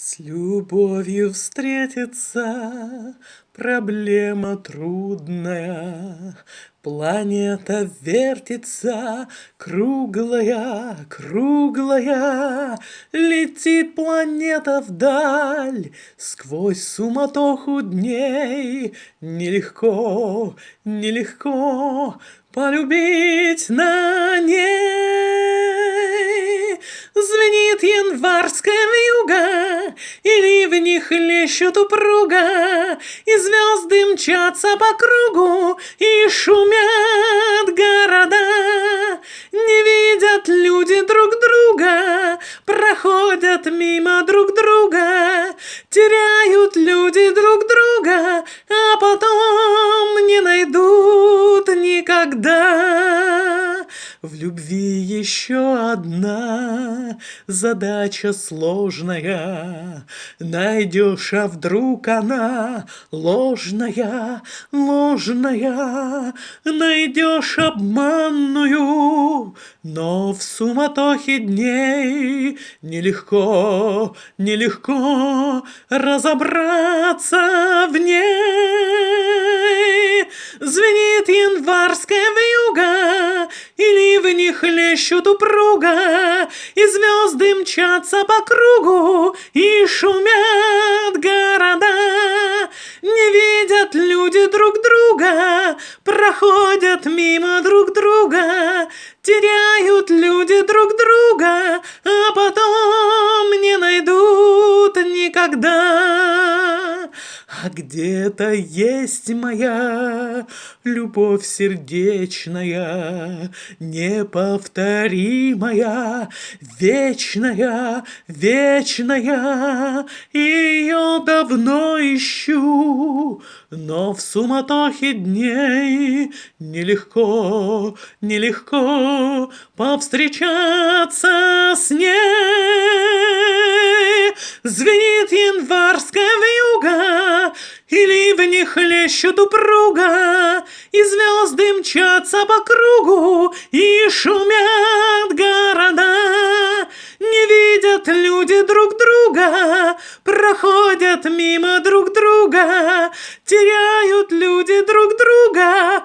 С любовью встретиться проблема трудная. Планета вертится, круглая, круглая. Летит планета вдаль, сквозь суматоху дней. Нелегко, нелегко полюбить на ней. Звенит январская вьюга, и ливни хлещут упруго, и звезды мчатся по кругу, и шумят города. Не видят люди друг друга, проходят мимо друг друга, теряют люди друг друга, а потом не найдут никогда. В любви еще одна задача сложная. Найдешь, а вдруг она ложная, ложная. Найдешь обманную, но в суматохе дней нелегко, нелегко разобраться в ней. Звенит январская вьюга, и ливни хлещут упруго, и звезды мчатся по кругу, и шумят города. Не видят люди друг друга, проходят мимо друг друга, теряют люди друг друга, а потом не найдут никогда. А где-то есть моя любовь сердечная, неповторимая, вечная, вечная. Ее давно ищу, но в суматохе дней нелегко, нелегко повстречаться с ней. Звенит январская вьюга, и ливни хлещут упруго, и звезды мчатся по кругу, и шумят города. Не видят люди друг друга, проходят мимо друг друга, теряют люди друг друга,